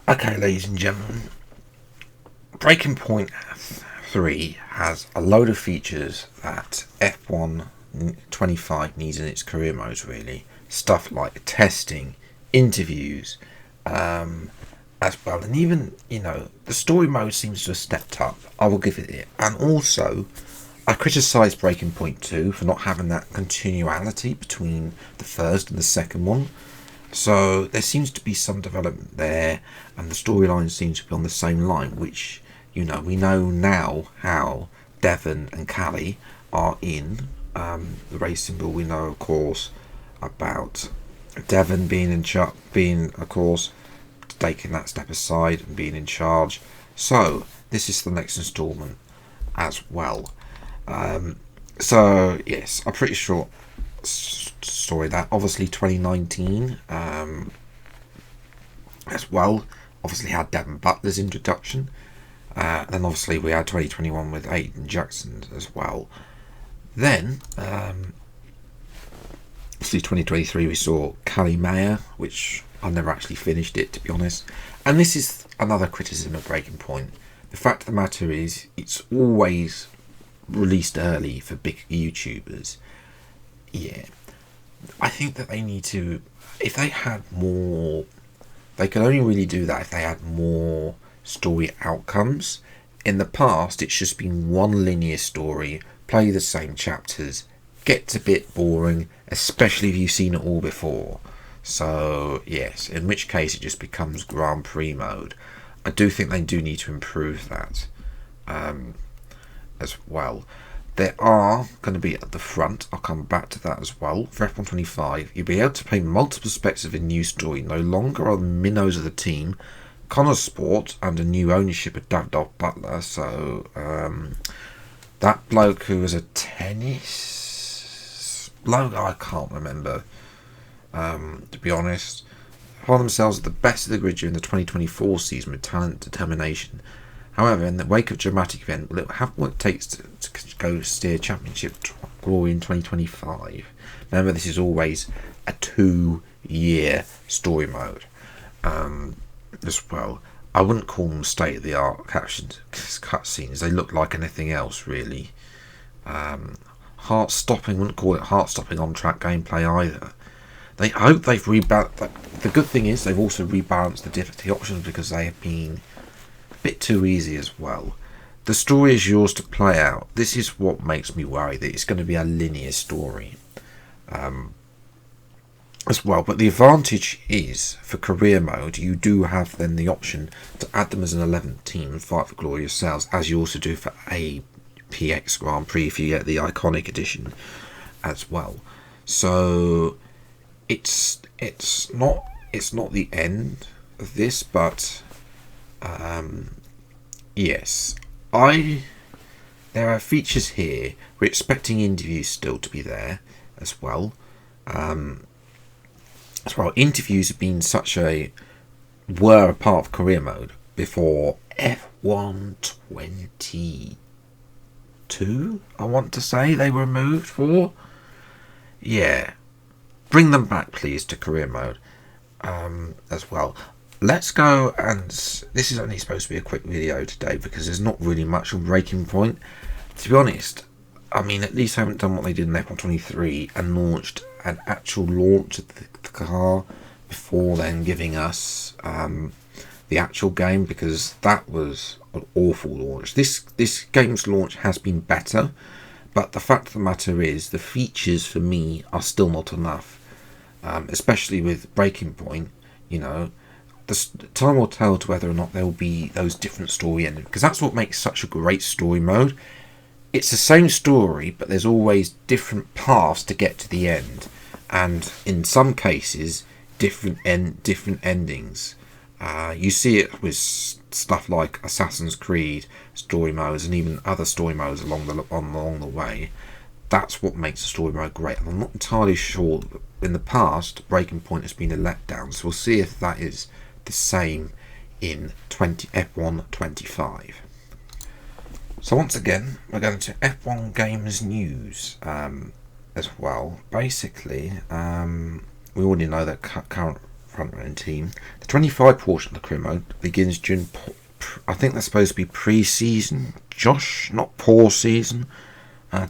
Okay, ladies and gentlemen, Breaking Point 3 has a load of features that F1 25 needs in its career modes, really. Stuff like testing, interviews, as well. And even, the story mode seems to have stepped up. I will give it. And also, I criticised Breaking Point 2 for not having that continuality between the first and the second one. So there seems to be some development there, and the storyline seems to be on the same line, which, we know now how Devon and Callie are in the racing bull. We know, of course, about Devon being, of course, taking that step aside and being in charge. So this is the next instalment as well. So yes, I'm pretty sure story that obviously 2019 as well obviously had Devon Butler's introduction, then obviously we had 2021 with Aiden Jackson as well. Then obviously 2023 we saw Callie Mayer, which I never actually finished it, to be honest. And this is another criticism of Breaking Point. The fact of the matter is, it's always released early for big YouTubers. Yeah, I think that they need to, if they had more, they could only really do that if they had more story outcomes. In the past, it's just been one linear story, play the same chapters, gets a bit boring, especially if you've seen it all before. So, yes, in which case it just becomes Grand Prix mode. I do think they do need to improve that as well. There are going to be at the front, I'll come back to that as well, for F1 25, you'll be able to play multiple perspectives of a new story. No longer are the minnows of the team, Connor Sport under new ownership of David Butler. So that bloke who was a tennis bloke, I can't remember, to be honest, found themselves at the best of the grid during the 2024 season with talent and determination. However, in the wake of a dramatic event, will it have what it takes to go steer championship glory in 2025? Remember, this is always a 2-year story mode as well. I wouldn't call them state-of-the-art cutscenes. They look like anything else, really. Heart-stopping, wouldn't call it heart-stopping on-track gameplay either. I hope they've rebalanced. The good thing is they've also rebalanced the difficulty options, because they have been bit too easy as well. The story is yours to play out. This is what makes me worry, that it's going to be a linear story as well. But the advantage is, for career mode, you do have then the option to add them as an 11th team and fight for glory yourselves, as you also do for APX Grand Prix if you get the iconic edition as well. So it's not the end of this, but yes, there are features here. We're expecting interviews still to be there as well. Interviews have been were a part of career mode before F1 22. I want to say they were removed for. Yeah, bring them back, please, to career mode as well. Let's go, and this is only supposed to be a quick video today because there's not really much on Breaking Point. To be honest, I mean, at least I haven't done what they did in F1 23 and launched an actual launch of the car before then giving us the actual game, because that was an awful launch. This game's launch has been better, but the fact of the matter is the features for me are still not enough, especially with Breaking Point. The time will tell to whether or not there will be those different story endings, because that's what makes such a great story mode. It's the same story, but there's always different paths to get to the end, and in some cases different endings. You see it with stuff like Assassin's Creed story modes and even other story modes along the way. That's what makes the story mode great. And I'm not entirely sure. In the past, Breaking Point has been a letdown, so we'll see if that is the same in F1 25. So once again, we're going to F1 Games News as well. Basically, we already know that current frontline team. The 25 portion of the career mode begins during, I think that's supposed to be pre-season, Josh, not poor season,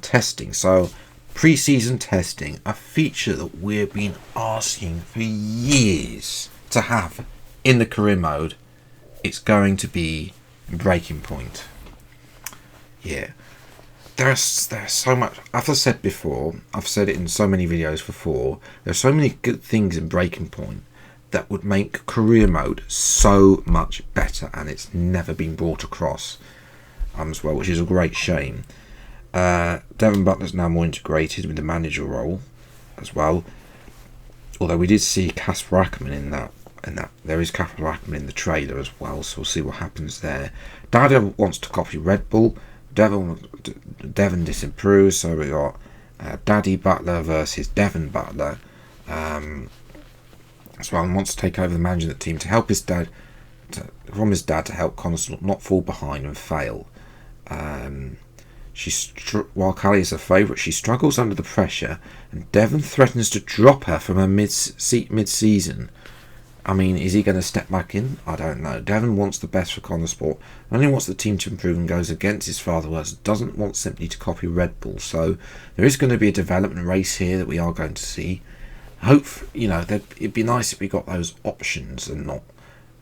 testing. So pre-season testing, a feature that we've been asking for years to have in the career mode. It's going to be Breaking Point. Yeah. There's so much, as I said before, I've said it in so many videos before, there's so many good things in Breaking Point that would make career mode so much better, and it's never been brought across as well, which is a great shame. Devon Butler's now more integrated with the manager role as well, although we did see Casper Ackerman in that. There is Casper Ackerman in the trailer as well, so we'll see what happens there. Dada wants to copy Red Bull. Devon disapproves, so we got Daddy Butler versus Devon Butler. As well, and wants to take over the management team to help his dad, from his dad, to help Connor not fall behind and fail. While Callie is a favourite, she struggles under the pressure, and Devon threatens to drop her from her mid-season. I mean, is he going to step back in? I don't know. Devon wants the best for Connor Sport, only wants the team to improve and goes against his father's words, doesn't want simply to copy Red Bull. So there is going to be a development race here that we are going to see. It'd be nice if we got those options and not,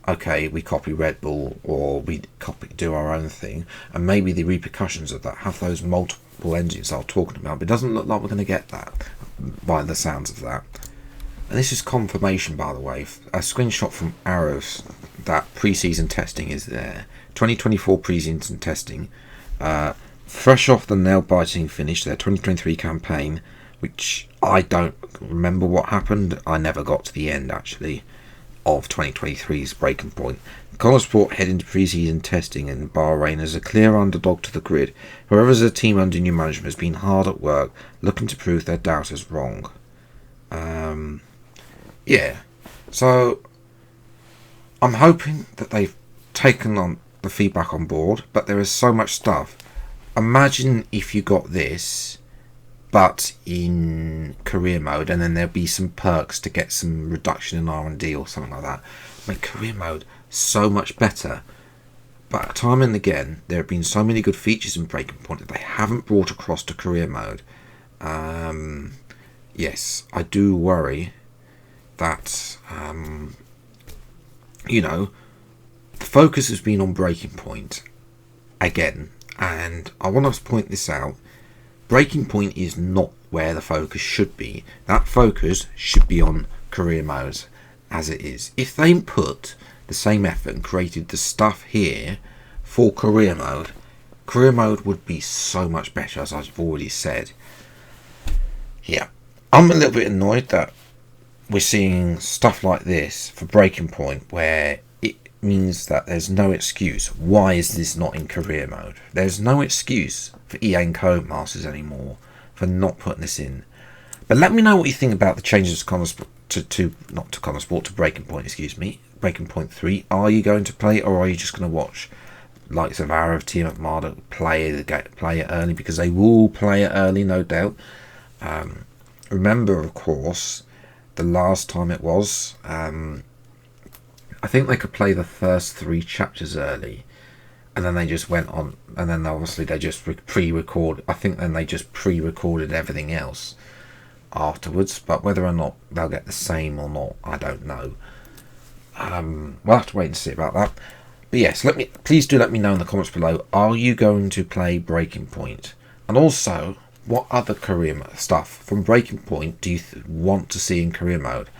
okay, we copy Red Bull or we do our own thing, and maybe the repercussions of that have those multiple engines I was talking about. But it doesn't look like we're going to get that by the sounds of that. And this is confirmation, by the way, a screenshot from Arrows that pre-season testing is there. 2024 pre-season testing, fresh off the nail-biting finish, their 2023 campaign, which I don't remember what happened. I never got to the end, actually, of 2023's Breaking Point. Connor Sport head into pre-season testing in Bahrain as a clear underdog to the grid. However, as a team under new management has been hard at work, looking to prove their doubters wrong. Yeah, so I'm hoping that they've taken on the feedback on board, but there is so much stuff. Imagine if you got this, but in career mode, and then there'll be some perks to get some reduction in R&D or something like that. Make career mode so much better. But time and again, there have been so many good features in Breaking Point that they haven't brought across to career mode. Yes, I do worry that the focus has been on Breaking Point again, and I want to point this out. Breaking Point is not where the focus should be. That focus should be on career mode as it is. If they put the same effort and created the stuff here for career mode would be so much better, as I've already said. Yeah, I'm a little bit annoyed that we're seeing stuff like this for Breaking Point, where it means that there's no excuse. Why is this not in career mode? There's no excuse for EA and Codemasters anymore for not putting this in. But let me know what you think about the changes to Breaking Point, Breaking Point 3. Are you going to play it, or are you just going to watch likes of Arrow, Team of Marder play it early? Because they will play it early, no doubt. Remember, of course, the last time it was, I think they could play the first 3 chapters early, and then they just went on, and then obviously they just pre-record. I think then they just pre-recorded everything else afterwards, but whether or not they'll get the same or not, I don't know. We'll have to wait and see about that. But yes, please do let me know in the comments below, are you going to play Breaking Point? And also, what other career stuff from Breaking Point do you want to see in career mode?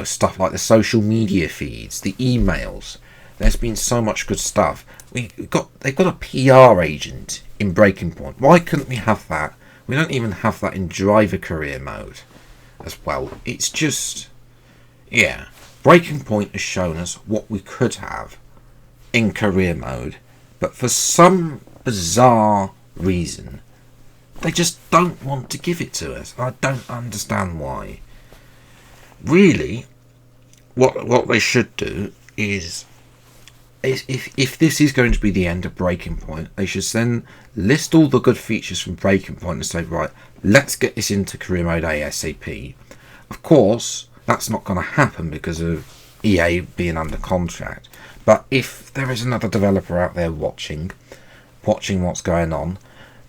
Stuff like the social media feeds, the emails. There's been so much good stuff. They've got a PR agent in Breaking Point. Why couldn't we have that? We don't even have that in driver career mode as well. It's just, yeah. Breaking Point has shown us what we could have in career mode, but for some bizarre reason, they just don't want to give it to us. I don't understand why. Really, what they should do is if this is going to be the end of Breaking Point, they should then list all the good features from Breaking Point and say, right, let's get this into career mode ASAP. Of course, that's not going to happen because of EA being under contract. But if there is another developer out there watching what's going on,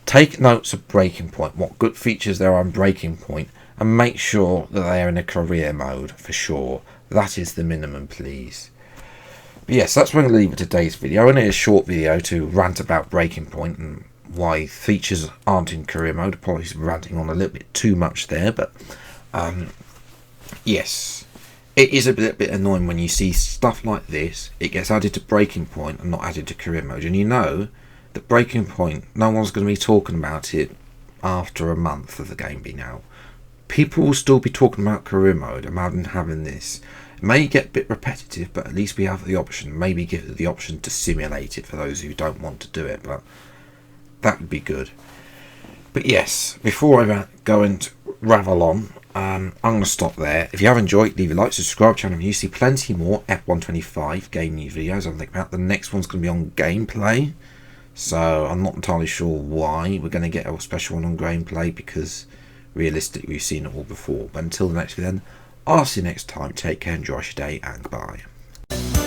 take notes of Breaking Point, what good features there are on Breaking Point, and make sure that they are in a career mode for sure. That is the minimum, please. But yes, that's where I'm going to leave it today's video. Only a short video to rant about Breaking Point and why features aren't in career mode. Apologies for ranting on a little bit too much there, but yes, it is a bit annoying when you see stuff like this. It gets added to Breaking Point and not added to career mode, and you know that Breaking Point, no one's going to be talking about it after a month of the game being out. People will still be talking about career mode. Imagine having this. It may get a bit repetitive, but at least we have the option. Maybe give it the option to simulate it for those who don't want to do it, but that would be good. But yes, before I go and ravel on, I'm going to stop there. If you have enjoyed, leave a like, subscribe to the channel. You see plenty more F125 game news videos I'm thinking about. The next one's going to be on gameplay, so I'm not entirely sure why we're going to get a special one on gameplay, because realistically we've seen it all before. But until the next video then, I'll see you next time. Take care, enjoy your day, and goodbye.